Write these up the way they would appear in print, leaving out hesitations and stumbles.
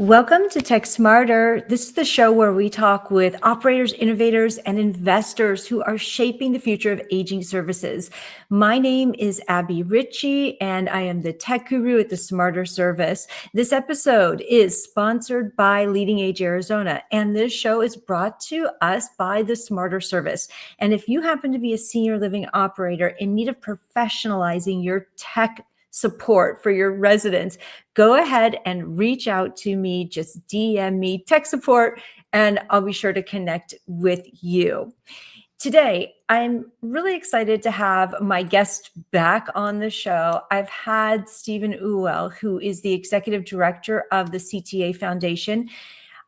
Welcome to Tech Smarter. This is the show where we talk with operators, innovators, and investors who are shaping the future of aging services. My name is Abby Ritchie, and I am the tech guru at the Smarter Service. This episode is sponsored by Leading Age Arizona, and this show is brought to us by the Smarter Service. And if you happen to be a senior living operator in need of professionalizing your tech support for your residents, go ahead and reach out to me. Just DM me tech support, and I'll be sure to connect with you. Today, I'm really excited to have my guest back on the show. I've had Stephen Ewell, who is the executive director of the CTA Foundation,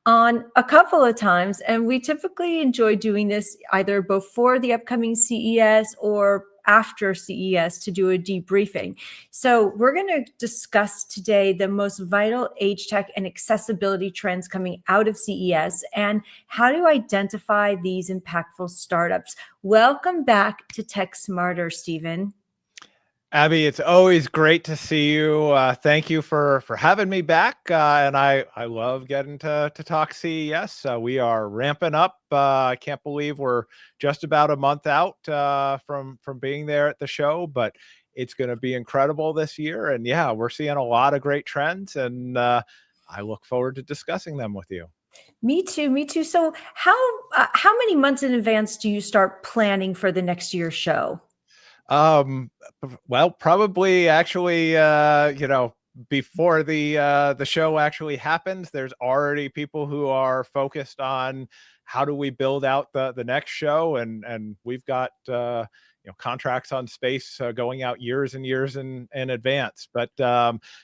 on a couple of times, and we typically enjoy doing this either before the upcoming CES or after CES to do a debriefing. So we're going to discuss today the most vital age tech and accessibility trends coming out of CES and how to identify these impactful startups. Welcome back to Tech Smarter, Stephen. Abby, it's always great to see you. Thank you for having me back. And I love getting to talk CES. We are ramping up. I can't believe we're just about a month out from being there at the show, but it's going to be incredible this year. And yeah, we're seeing a lot of great trends, and I look forward to discussing them with you. Me too. Me too. So how many months in advance do you start planning for the next year's show? Well, probably actually, before the show actually happens, there's already people who are focused on how do we build out the next show, and we've got contracts on space going out years and years in advance. But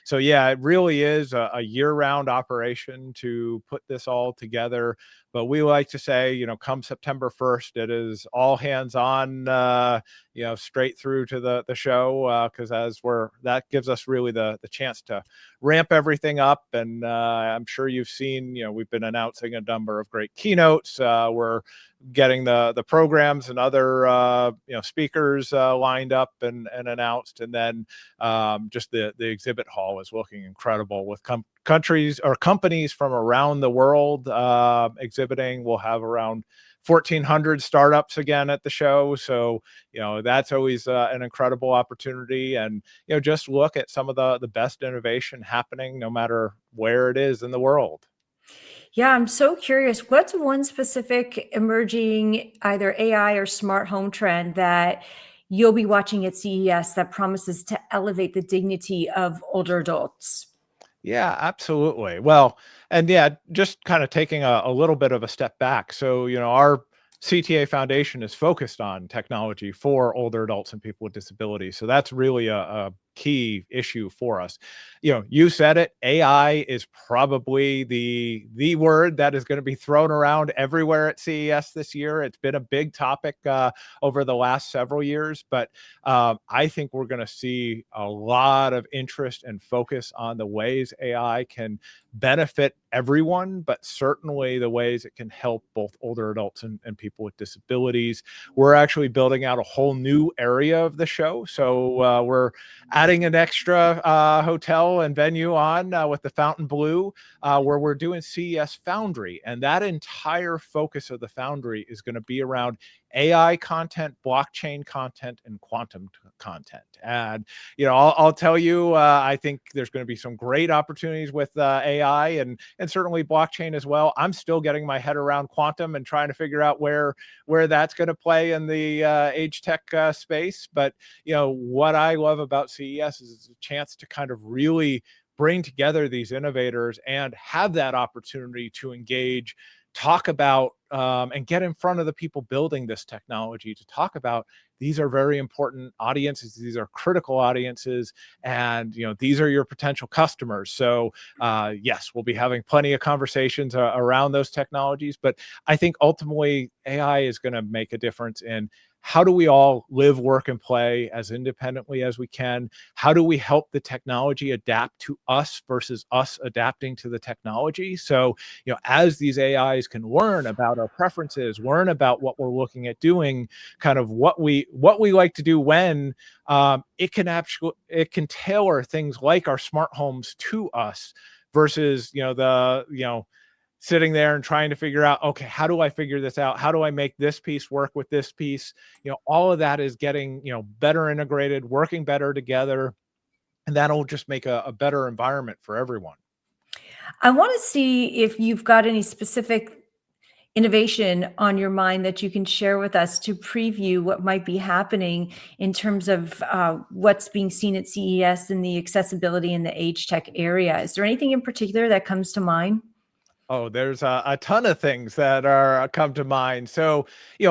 so yeah, it really is a year-round operation to put this all together. But we like to say, come September 1st, it is all hands on, straight through to the show, because that gives us really the chance to ramp everything up. And I'm sure you've seen, we've been announcing a number of great keynotes. We're getting the programs and other speakers lined up and announced, and then just the exhibit hall is looking incredible with countries or companies from around the world exhibiting. We'll have around 1,400 startups again at the show, so that's always an incredible opportunity. And just look at some of the best innovation happening no matter where it is in the world. Yeah, I'm so curious. What's one specific emerging either AI or smart home trend that you'll be watching at CES that promises to elevate the dignity of older adults? Yeah, absolutely. Well, and yeah, just kind of taking a little bit of a step back. So, our CTA Foundation is focused on technology for older adults and people with disabilities. So that's really a key issue for us. You said it, AI is probably the word that is going to be thrown around everywhere at CES this year. It's been a big topic over the last several years, but I think we're going to see a lot of interest and focus on the ways AI can benefit everyone, but certainly the ways it can help both older adults and people with disabilities. We're actually building out a whole new area of the show. So we're adding an extra hotel and venue on with the Fountain Blue, where we're doing CES Foundry. And that entire focus of the Foundry is going to be around AI content, blockchain content, and quantum content. And, I'll tell you, I think there's going to be some great opportunities with AI and certainly blockchain as well. I'm still getting my head around quantum and trying to figure out where that's going to play in the age tech space. But, what I love about CES is a chance to kind of really bring together these innovators and have that opportunity to engage, talk about, and get in front of the people building this technology to talk about these are very important audiences. These are critical audiences, and these are your potential customers. So yes, we'll be having plenty of conversations around those technologies, but I think ultimately AI is going to make a difference in how do we all live, work, and play as independently as we can? How do we help the technology adapt to us versus us adapting to the technology? So, as these AIs can learn about our preferences, learn about what we're looking at doing, kind of what we like to do when, it can tailor things like our smart homes to us versus, sitting there and trying to figure out, okay, how do I figure this out? How do I make this piece work with this piece? All of that is getting, better integrated, working better together, and that'll just make a better environment for everyone. I want to see if you've got any specific innovation on your mind that you can share with us to preview what might be happening in terms of what's being seen at CES in the accessibility in the age tech area. Is there anything in particular that comes to mind? Oh, there's a ton of things that are come to mind. So,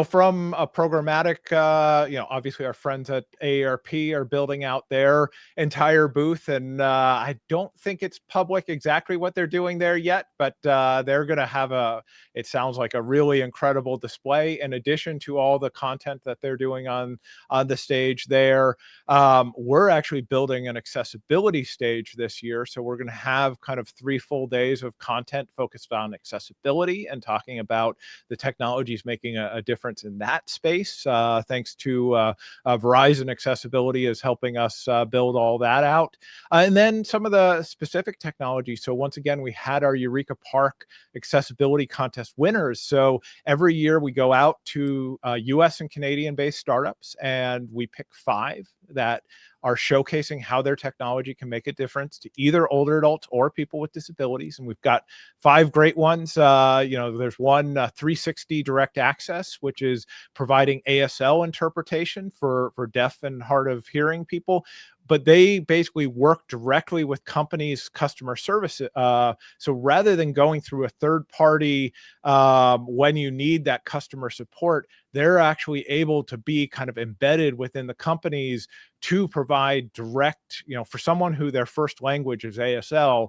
from a programmatic, obviously our friends at AARP are building out their entire booth, and I don't think it's public exactly what they're doing there yet, but they're going to have it sounds like a really incredible display in addition to all the content that they're doing on the stage there. We're actually building an accessibility stage this year, so we're going to have kind of 3 full days of content focused on accessibility and talking about the technologies making a difference in that space. Thanks to Verizon Accessibility is helping us build all that out. And then some of the specific technology. So once again, we had our Eureka Park accessibility contest winners. So every year we go out to US and Canadian based startups and we pick 5 that are showcasing how their technology can make a difference to either older adults or people with disabilities. And we've got 5 great ones. There's one 360 direct access, which is providing ASL interpretation for deaf and hard of hearing people. But they basically work directly with companies' customer service. So rather than going through a third party when you need that customer support, they're actually able to be kind of embedded within the companies to provide direct, for someone who their first language is ASL,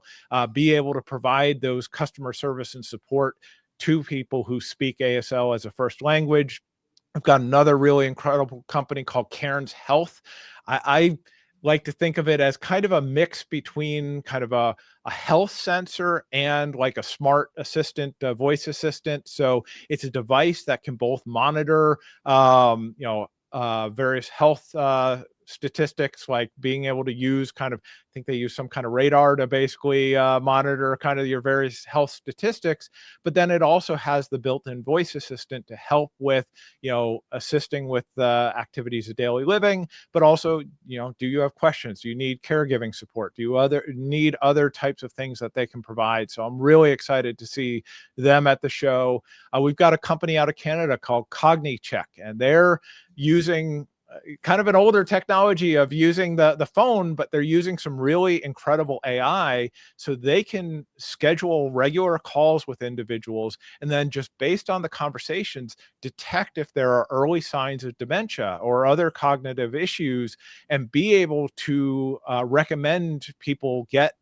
be able to provide those customer service and support to people who speak ASL as a first language. I've got another really incredible company called Cairns Health. I like to think of it as kind of a mix between kind of a health sensor and like a smart assistant, voice assistant. So it's a device that can both monitor, various health statistics, like being able to use I think they use some kind of radar to basically monitor kind of your various health statistics. But then it also has the built-in voice assistant to help with, assisting with activities of daily living, but also, do you have questions? Do you need caregiving support? Do you need other types of things that they can provide? So I'm really excited to see them at the show. We've got a company out of Canada called CogniCheck, and they're using kind of an older technology of using the phone, but they're using some really incredible AI so they can schedule regular calls with individuals and then just based on the conversations detect if there are early signs of dementia or other cognitive issues and be able to recommend people get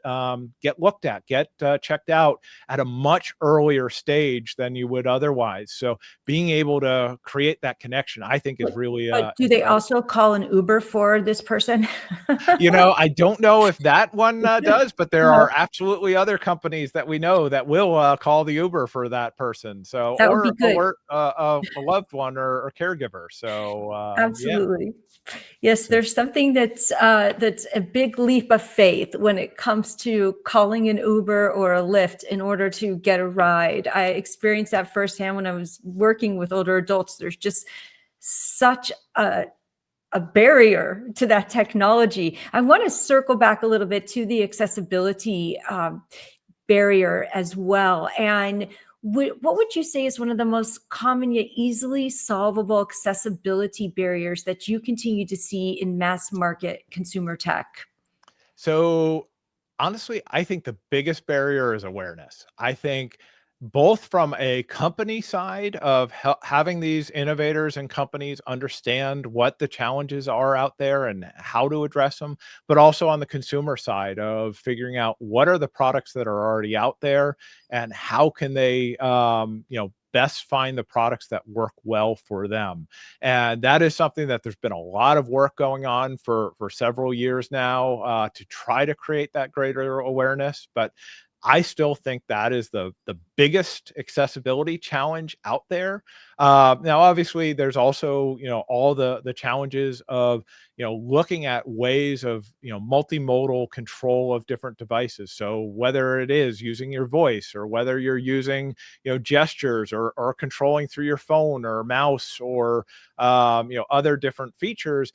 looked at, get checked out at a much earlier stage than you would otherwise. So being able to create that connection, I think, is really But do they incredible. also call an Uber for this person? I don't know if that one does, but there are absolutely other companies that we know that will call the Uber for that person. So, That would be or good. alert a loved one or caregiver. So, yeah. Absolutely. Yes, So, there's something that's a big leap of faith when it comes to calling an Uber or a Lyft in order to get a ride. I experienced that firsthand when I was working with older adults. There's just such a barrier to that technology. I want to circle back a little bit to the accessibility barrier as well. And what would you say is one of the most common yet easily solvable accessibility barriers that you continue to see in mass market consumer tech? So honestly, I think the biggest barrier is awareness. I think both from a company side of having these innovators and companies understand what the challenges are out there and how to address them, but also on the consumer side of figuring out what are the products that are already out there and how can they, best find the products that work well for them. And that is something that there's been a lot of work going on for several years now to try to create that greater awareness. But I still think that is the biggest accessibility challenge out there. Now, obviously, there's also all the challenges of looking at ways of multimodal control of different devices. So whether it is using your voice or whether you're using gestures or controlling through your phone or mouse or other different features,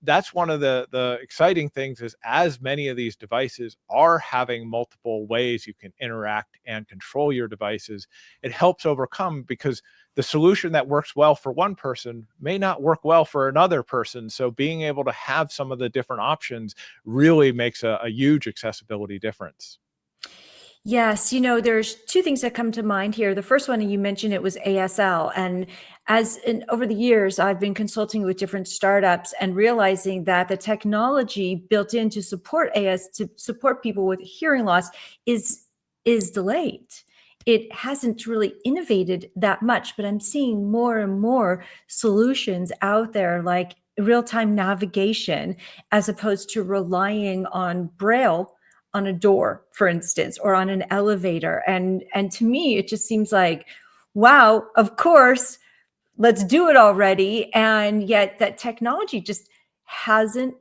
that's one of the exciting things is as many of these devices are having multiple ways you can interact and control your devices, it helps overcome because the solution that works well for one person may not work well for another person. So being able to have some of the different options really makes a huge accessibility difference. Yes, there's two things that come to mind here. The first one, you mentioned it was ASL. And over the years, I've been consulting with different startups and realizing that the technology built in to support to support people with hearing loss is delayed. It hasn't really innovated that much, but I'm seeing more and more solutions out there like real-time navigation as opposed to relying on Braille on a door, for instance, or on an elevator. And to me, it just seems like, wow, of course, let's do it already. And yet that technology just hasn't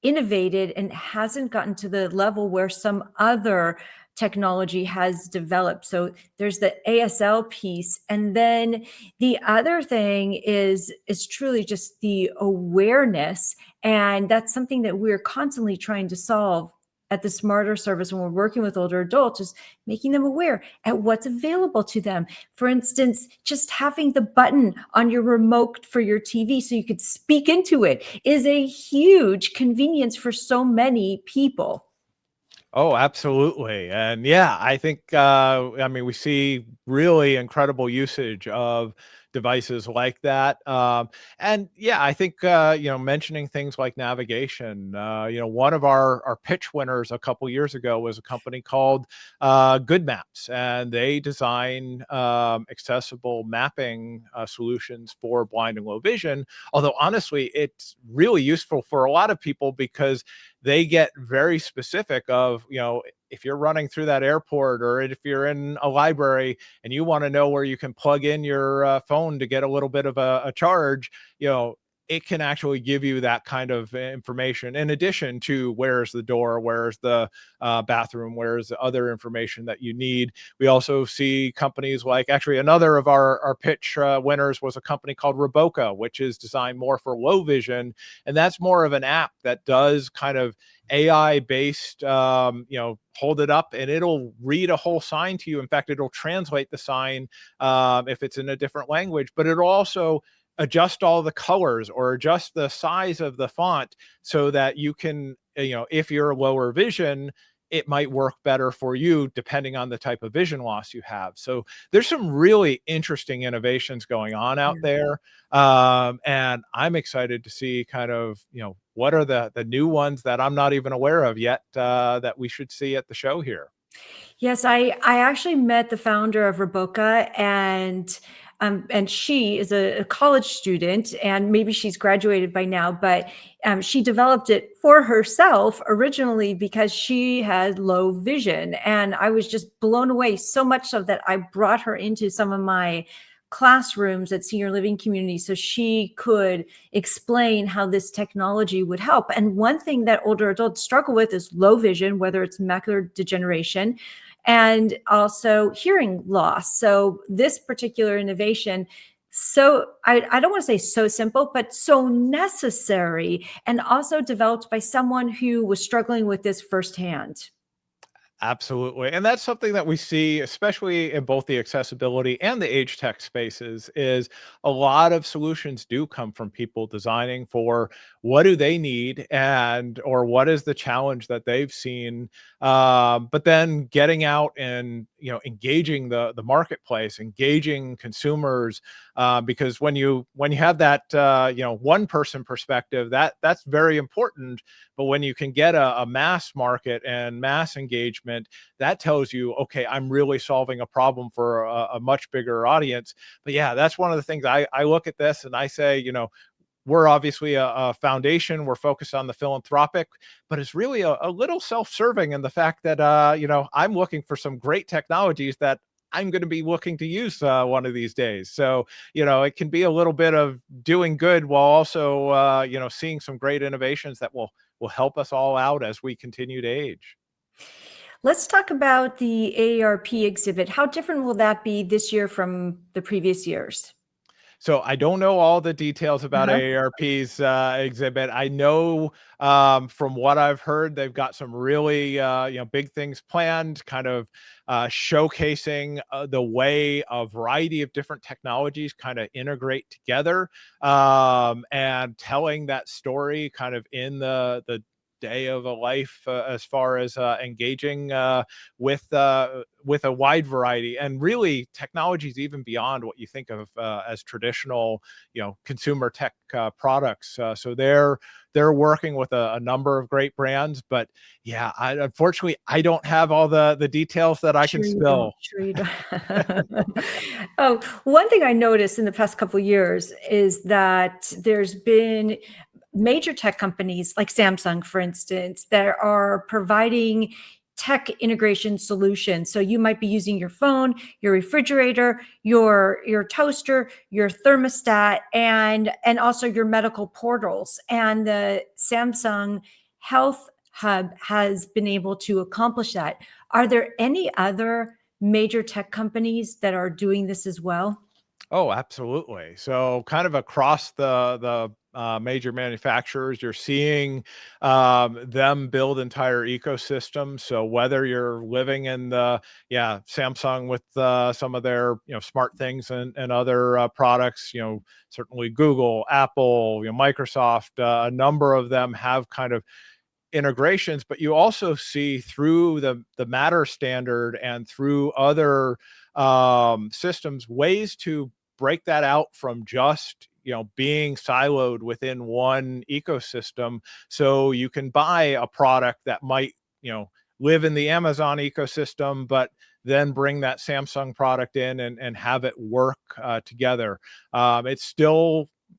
innovated and hasn't gotten to the level where some other technology has developed. So there's the ASL piece. And then the other thing is truly just the awareness. And that's something that we're constantly trying to solve at the Smarter service when we're working with older adults, is making them aware at what's available to them. For instance, just having the button on your remote for your TV so you could speak into it is a huge convenience for so many people. Oh, absolutely. And yeah, I think, I mean, we see really incredible usage of devices like that. And yeah, I think, mentioning things like navigation, one of our pitch winners a couple years ago was a company called Good Maps, and they design accessible mapping solutions for blind and low vision. Although honestly, it's really useful for a lot of people because they get very specific of, if you're running through that airport or if you're in a library and you want to know where you can plug in your phone to get a little bit of a charge, it can actually give you that kind of information in addition to where's the door, where's the bathroom, where's the other information that you need. We also see companies like, actually another of our pitch winners was a company called Roboca, which is designed more for low vision. And that's more of an app that does kind of AI based, hold it up and it'll read a whole sign to you. In fact, it'll translate the sign if it's in a different language, but it'll also adjust all the colors or adjust the size of the font so that you can, if you're lower vision, it might work better for you depending on the type of vision loss you have. So there's some really interesting innovations going on out there. And I'm excited to see kind of, what are the new ones that I'm not even aware of yet that we should see at the show here. Yes, I actually met the founder of Roboca, and she is a college student, and maybe she's graduated by now, but she developed it for herself originally because she had low vision, and I was just blown away so much so that I brought her into some of my classrooms at senior living communities so she could explain how this technology would help. And one thing that older adults struggle with is low vision, whether it's macular degeneration and also hearing loss. So this particular innovation, so I don't want to say so simple, but so necessary, and also developed by someone who was struggling with this firsthand. Absolutely. And that's something that we see, especially in both the accessibility and the age tech spaces, is a lot of solutions do come from people designing for what do they need and or what is the challenge that they've seen. But then getting out and engaging the marketplace, engaging consumers, because when you have that one person perspective, that's very important. But when you can get a mass market and mass engagement, that tells you, okay, I'm really solving a problem for a much bigger audience. But yeah, that's one of the things I look at this and I say, we're obviously a foundation. We're focused on the philanthropic, but it's really a little self-serving in the fact that, I'm looking for some great technologies that I'm going to be looking to use one of these days. So, it can be a little bit of doing good while also, seeing some great innovations that will help us all out as we continue to age. Let's talk about the AARP exhibit. How different will that be this year from the previous years? So I don't know all the details about Uh-huh. AARP's exhibit. I know from what I've heard, they've got some really big things planned, kind of showcasing the way a variety of different technologies kind of integrate together, and telling that story kind of in the day of a life, as far as engaging with a wide variety, and really technologies even beyond what you think of as traditional, consumer tech products. So they're working with a number of great brands, but yeah, unfortunately I don't have all the details that I can Sure you don't, spill. sure you don't. Oh, one thing I noticed in the past couple years is that there's been major tech companies like Samsung, for instance, that are providing tech integration solutions. So you might be using your phone, your refrigerator, your toaster, your thermostat, and also your medical portals. And the Samsung Health Hub has been able to accomplish that. Are there any other major tech companies that are doing this as well? Oh, absolutely. So kind of across the major manufacturers, you're seeing them build entire ecosystems. So whether you're living in Samsung with some of their smart things and other products, certainly Google, Apple, Microsoft, a number of them have kind of integrations, but you also see through the Matter standard and through other systems ways to break that out from just being siloed within one ecosystem. So you can buy a product that might live in the Amazon ecosystem, but then bring that Samsung product in and have it work together.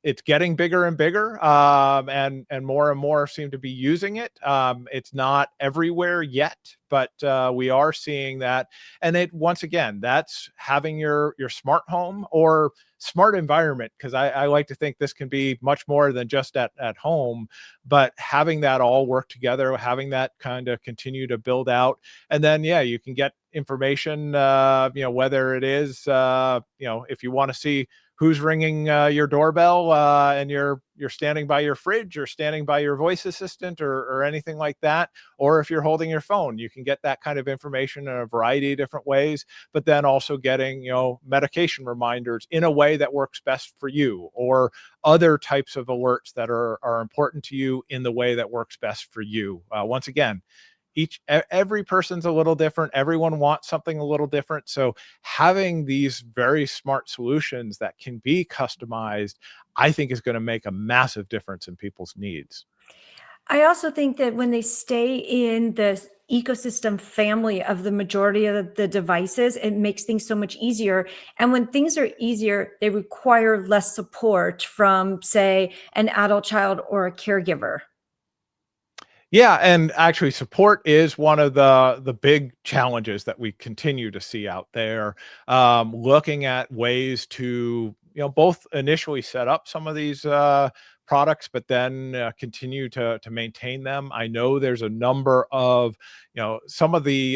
It's getting bigger and bigger, and more seem to be using it. It's not everywhere yet, but we are seeing that. And it once again, that's having your smart home or smart environment, because I like to think this can be much more than just at home, but having that all work together, having that kind of continue to build out, and then you can get information, whether it is if you want to see who's ringing your doorbell, and you're standing by your fridge or standing by your voice assistant, or anything like that, or if you're holding your phone, you can get that kind of information in a variety of different ways. But then also getting medication reminders in a way that works best for you, or other types of alerts that are important to you in the way that works best for you. Once again, every person's a little different, everyone wants something a little different, so having these very smart solutions that can be customized, I think, is going to make a massive difference in people's needs. I also think that when they stay in the ecosystem family of the majority of the devices, it makes things so much easier. And when things are easier, they require less support from, say, an adult child or a caregiver. Yeah, and actually support is one of the big challenges that we continue to see out there. Looking at ways to, both initially set up some of these products, but then continue to maintain them. I know there's a number of, some of the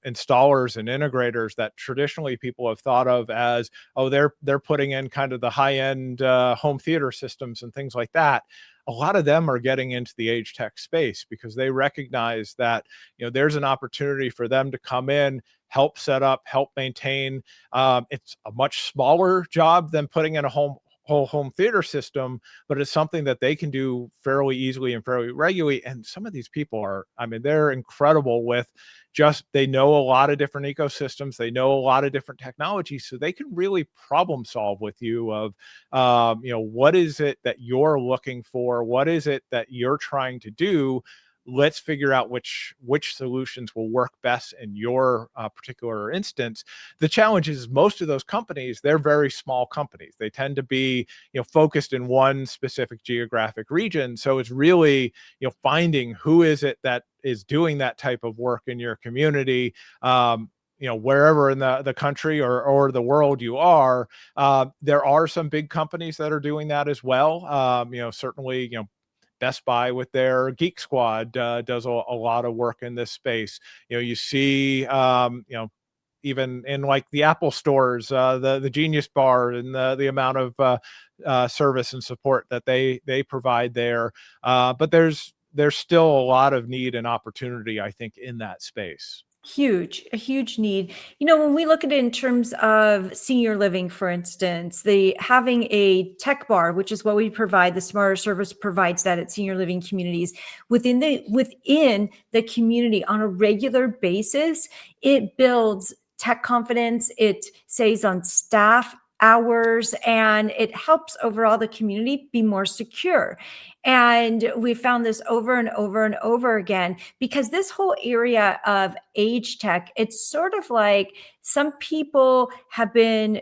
installers and integrators that traditionally people have thought of as, oh, they're putting in kind of the high end home theater systems and things like that. A lot of them are getting into the age tech space because they recognize that there's an opportunity for them to come in, help set up, help maintain. It's a much smaller job than putting in a whole home theater system, but it's something that they can do fairly easily and fairly regularly. And some of these people are, I mean, they're incredible with just, they know a lot of different ecosystems, they know a lot of different technologies, so they can really problem solve with you of, what is it that you're looking for, what is it that you're trying to do. let's figure out which solutions will work best in your particular instance. The challenge is most of those companies, they're very small companies. They tend to be, focused in one specific geographic region. So it's really, finding who is it that is doing that type of work in your community, wherever in the country or the world you are. There are some big companies that are doing that as well. Certainly, Best Buy with their Geek Squad does a lot of work in this space. You see, even in like the Apple stores, the Genius Bar and the amount of service and support that they provide there. But there's still a lot of need and opportunity, I think, in that space. A huge need. When we look at it in terms of senior living, for instance, the having a tech bar, which is what we provide, the Smarter Service provides that at senior living communities within the community on a regular basis, it builds tech confidence, it saves on staff hours, and it helps overall the community be more secure. And we found this over and over and over again, because this whole area of age tech, it's sort of like some people have been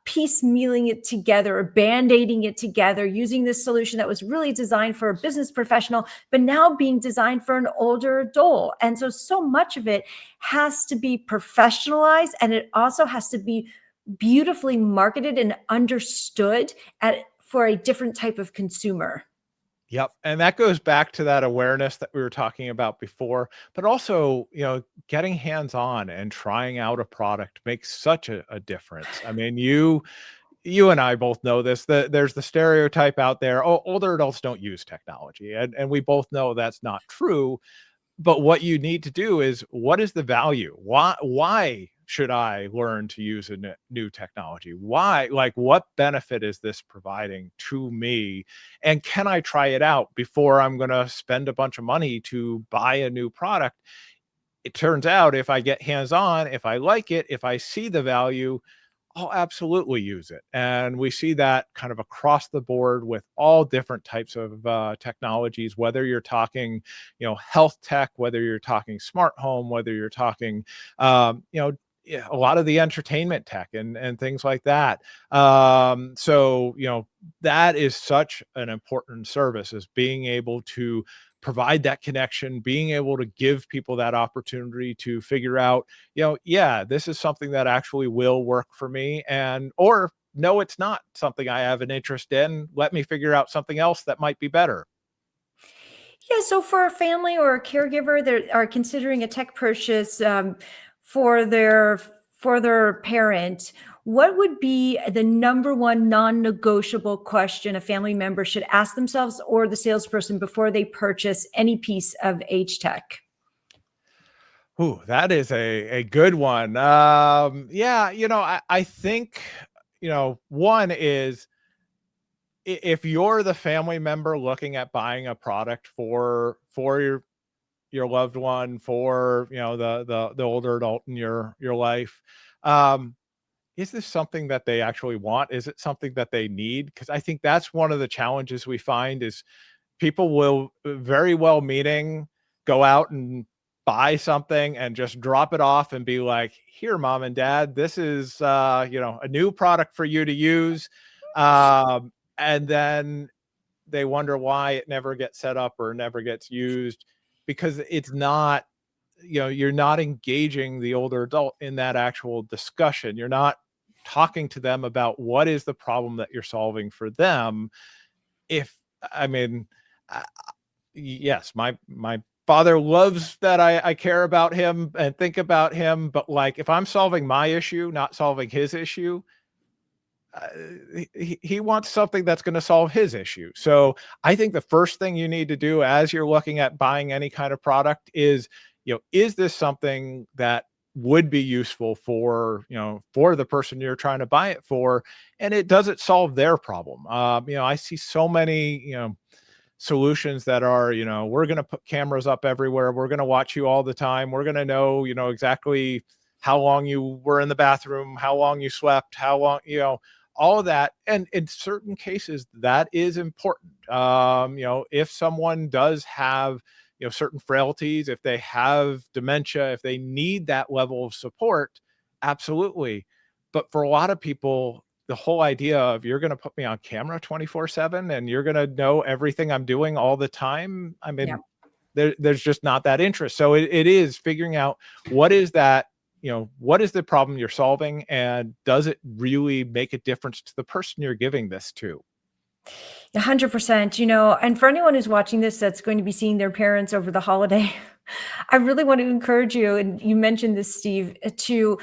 piecemealing it together or band-aiding it together, using this solution that was really designed for a business professional, but now being designed for an older adult. And so much of it has to be professionalized, and it also has to be beautifully marketed and understood for a different type of consumer. Yep. And that goes back to that awareness that we were talking about before, but also, getting hands-on and trying out a product makes such a difference. I mean, you and I both know this, that there's the stereotype out there, oh, older adults don't use technology. And we both know that's not true. But what you need to do is, what is the value? Why should I learn to use a new technology? Why? Like, what benefit is this providing to me? And can I try it out before I'm going to spend a bunch of money to buy a new product? It turns out, if I get hands on, if I like it, if I see the value, I'll absolutely use it. And we see that kind of across the board with all different types of technologies, whether you're talking, health tech, whether you're talking smart home, whether you're talking, yeah, a lot of the entertainment tech and things like that. So, that is such an important service, is being able to provide that connection, being able to give people that opportunity to figure out, yeah, this is something that actually will work for me, or no, it's not something I have an interest in. Let me figure out something else that might be better. Yeah, so for a family or a caregiver that are considering a tech purchase for their parent, what would be the number one non-negotiable question a family member should ask themselves or the salesperson before they purchase any piece of age tech? Ooh, that is a good one. Yeah, I think, one is, if you're the family member looking at buying a product for your loved one, for the older adult in your life, um, is this something that they actually want? Is it something that they need? Because I think that's one of the challenges we find is people will, very well meaning, go out and buy something and just drop it off and be like, here, mom and dad, this is a new product for you to use. And then they wonder why it never gets set up or never gets used, because it's not, you're not engaging the older adult in that actual discussion. You're not talking to them about what is the problem that you're solving for them. If I mean, uh, yes, my father loves that I care about him and think about him, but like, if I'm solving my issue, not solving his issue, uh, he wants something that's going to solve his issue. So I think the first thing you need to do as you're looking at buying any kind of product is, is this something that would be useful for the person you're trying to buy it for, and does it solve their problem? I see so many, solutions that are, we're going to put cameras up everywhere. We're going to watch you all the time. We're going to know, exactly how long you were in the bathroom, how long you slept, how long, all of that. And in certain cases, that is important. If someone does have, certain frailties, if they have dementia, if they need that level of support, absolutely. But for a lot of people, the whole idea of you're going to put me on camera 24/7 and you're going to know everything I'm doing all the time, I Yeah. mean, there's just not that interest. So it is figuring out what is that, what is the problem you're solving, and does it really make a difference to the person you're giving this to? 100%, and for anyone who's watching this that's going to be seeing their parents over the holiday, I really want to encourage you, and you mentioned this, Steve, to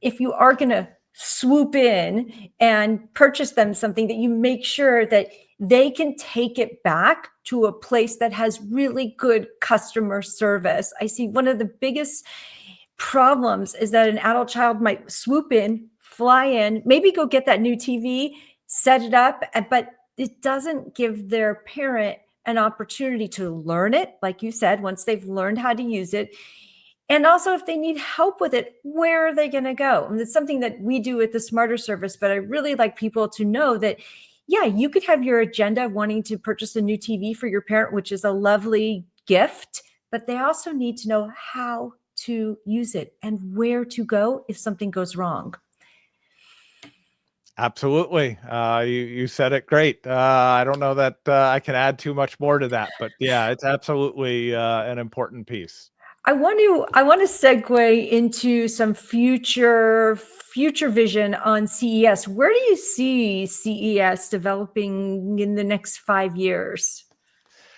if you are going to swoop in and purchase them something, that you make sure that they can take it back to a place that has really good customer service. I see one of the biggest problems is that an adult child might swoop in, fly in, maybe go get that new TV, set it up, but it doesn't give their parent an opportunity to learn it, like you said, once they've learned how to use it. And also, if they need help with it, where are they going to go? And it's something that we do at the Smarter Service, but I really like people to know that, yeah, you could have your agenda of wanting to purchase a new TV for your parent, which is a lovely gift, but they also need to know how to use it and where to go if something goes wrong. Absolutely. You said it great. I don't know that I can add too much more to that, but yeah, it's absolutely an important piece. I want to segue into some future vision on CES. Where do you see CES developing in the next 5 years?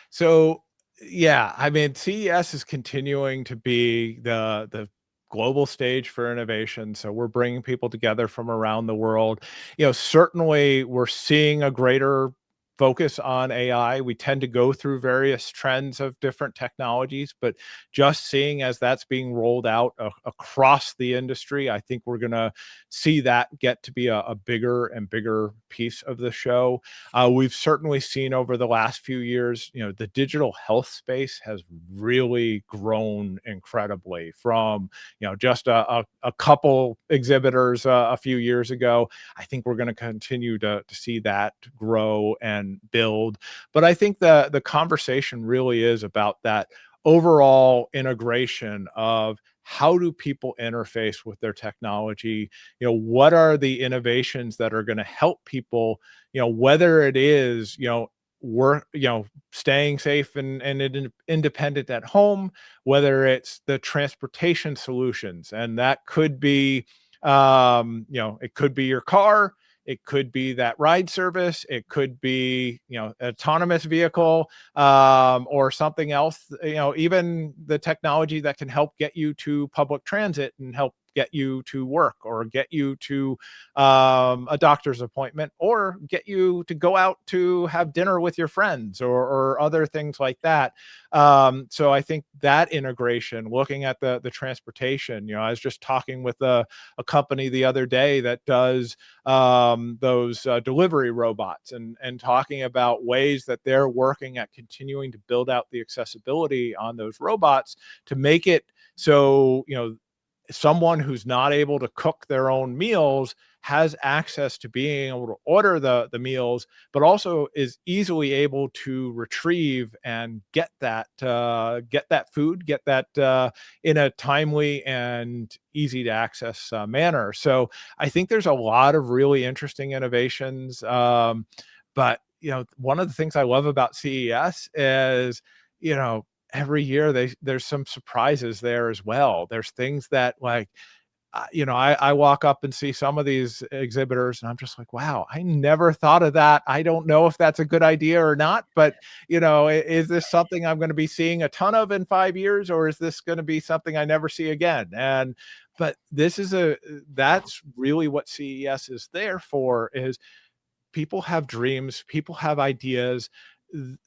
So yeah, I mean, CES is continuing to be the global stage for innovation. So we're bringing people together from around the world. Certainly we're seeing a greater focus on AI. We tend to go through various trends of different technologies, but just seeing as that's being rolled out across the industry, I think we're going to see that get to be a bigger and bigger piece of the show. We've certainly seen over the last few years, the digital health space has really grown incredibly from, just a couple exhibitors a few years ago. I think we're going to continue to see that grow and build. But I think the conversation really is about that overall integration of how do people interface with their technology. What are the innovations that are going to help people, whether it is, work, staying safe and independent at home, whether it's the transportation solutions, and that could be, it could be your car, it could be that ride service, it could be, autonomous vehicle, or something else, even the technology that can help get you to public transit and help get you to work, or get you to a doctor's appointment, or get you to go out to have dinner with your friends, or other things like that. So I think that integration, looking at the transportation, I was just talking with a company the other day that does those delivery robots, and talking about ways that they're working at continuing to build out the accessibility on those robots to make it so, someone who's not able to cook their own meals has access to being able to order the meals, but also is easily able to retrieve and get that food, get that in a timely and easy to access manner. So I think there's a lot of really interesting innovations. But one of the things I love about CES is, you know, every year there's some surprises there as well. There's things that, like, I walk up and see some of these exhibitors and I'm just like, wow, I never thought of that. I don't know if that's a good idea or not, but is this something I'm going to be seeing a ton of in 5 years, or is this going to be something I never see again? And but this is that's really what CES is there for, is people have dreams, people have ideas.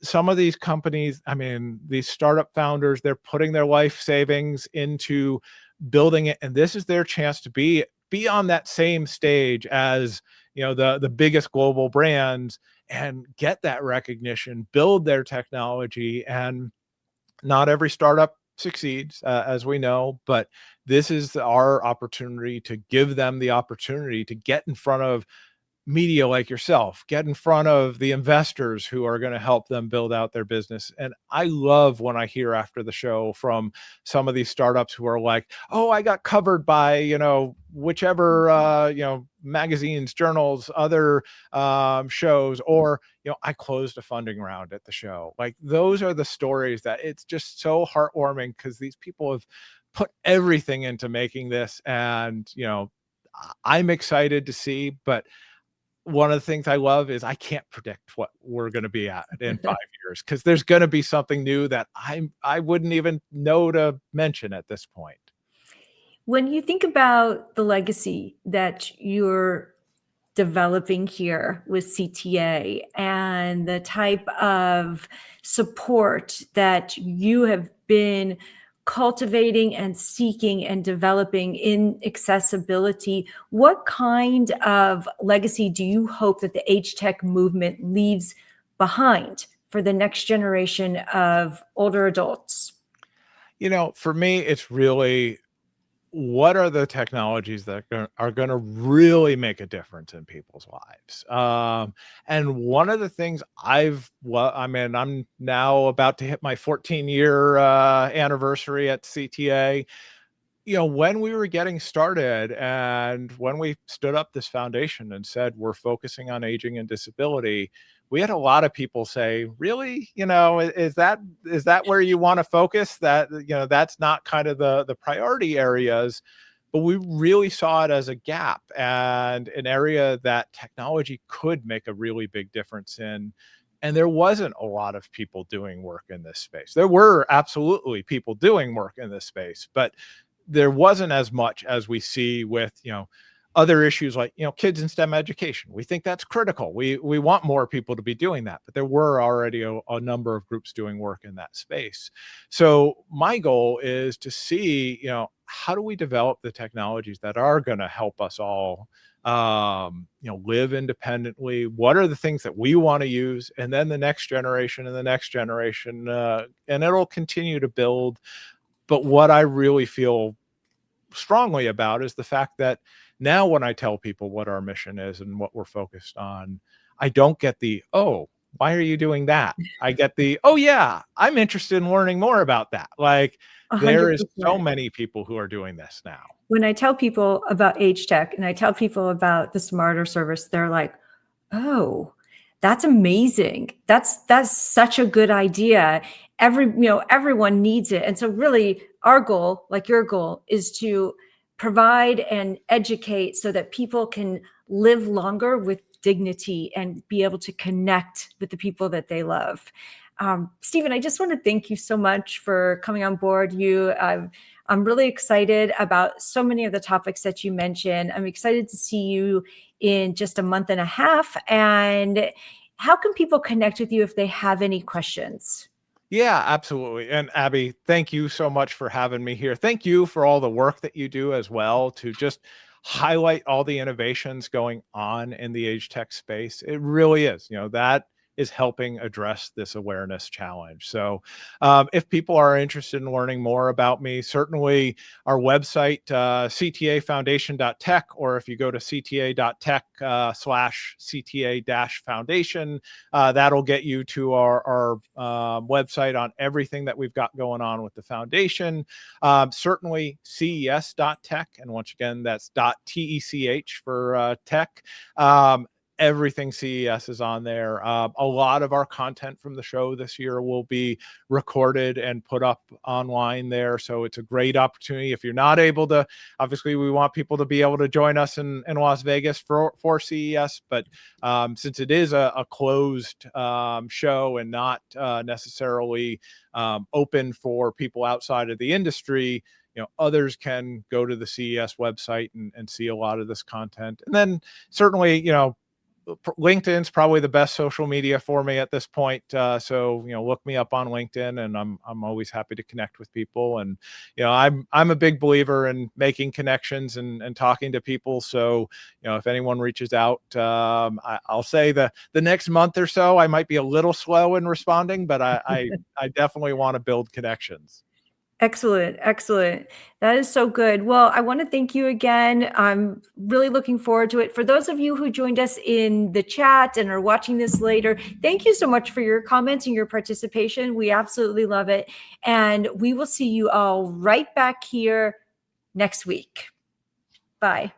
Some of these companies, I mean, these startup founders, they're putting their life savings into building it, and this is their chance to be on that same stage as, the biggest global brands, and get that recognition, build their technology. And not every startup succeeds, as we know, but this is our opportunity to give them the opportunity to get in front of media like yourself, get in front of the investors who are going to help them build out their business. And I love when I hear after the show from some of these startups who are like, oh, I got covered by, whichever, magazines, journals, other shows, or, I closed a funding round at the show. Like, those are the stories that it's just so heartwarming, because these people have put everything into making this. And, I'm excited to see, but one of the things I love is I can't predict what we're going to be at in 5 years, because there's going to be something new that I wouldn't even know to mention at this point. When you think about the legacy that you're developing here with CTA and the type of support that you have been cultivating and seeking and developing in accessibility, what kind of legacy do you hope that the AgeTech movement leaves behind for the next generation of older adults? For me, it's really, what are the technologies that are going to really make a difference in people's lives? And one of the things I'm now about to hit my 14-year anniversary at CTA. When we were getting started and when we stood up this foundation and said we're focusing on aging and disability, we had a lot of people say, really, is that where you want to focus? That, that's not kind of the priority areas. But we really saw it as a gap and an area that technology could make a really big difference in. And there wasn't a lot of people doing work in this space. There were absolutely people doing work in this space, but there wasn't as much as we see with, other issues like, kids in STEM education. We think that's critical. We want more people to be doing that, but there were already a number of groups doing work in that space. So my goal is to see, how do we develop the technologies that are going to help us all, live independently? What are the things that we want to use? And then the next generation and the next generation, and it'll continue to build. But what I really feel strongly about is the fact that now when I tell people what our mission is and what we're focused on, I don't get the, oh, why are you doing that? I get the, oh yeah, I'm interested in learning more about that. Like, there is so 100%. many people who are doing this now. When I tell people about AgeTech and I tell people about the Smarter service, they're like, "Oh, that's amazing. That's such a good idea. Everyone needs it." And so really our goal, like your goal, is to provide and educate so that people can live longer with dignity and be able to connect with the people that they love. Stephen, I just want to thank you so much for coming on board. I'm really excited about so many of the topics that you mentioned. I'm excited to see you in just a month and a half. And how can people connect with you if they have any questions? Yeah, absolutely. And Abby, thank you so much for having me here. Thank you for all the work that you do as well to just highlight all the innovations going on in the age tech space. It really is, that is helping address this awareness challenge. So if people are interested in learning more about me, certainly our website, ctafoundation.tech, or if you go to cta.tech /CTA-foundation, that'll get you to our website on everything that we've got going on with the foundation. Certainly CES.tech. And once again, that's .tech for tech. Everything CES is on there. A lot of our content from the show this year will be recorded and put up online there. So it's a great opportunity. If you're not able to, obviously we want people to be able to join us in Las Vegas for CES. But since it is a closed show and not necessarily open for people outside of the industry, others can go to the CES website and see a lot of this content. And then certainly, LinkedIn's probably the best social media for me at this point. So, look me up on LinkedIn, and I'm always happy to connect with people. And, I'm a big believer in making connections and talking to people. So, if anyone reaches out, I'll say the next month or so, I might be a little slow in responding, but I definitely want to build connections. Excellent. Excellent. That is so good. Well, I want to thank you again. I'm really looking forward to it. For those of you who joined us in the chat and are watching this later, thank you so much for your comments and your participation. We absolutely love it. And we will see you all right back here next week. Bye.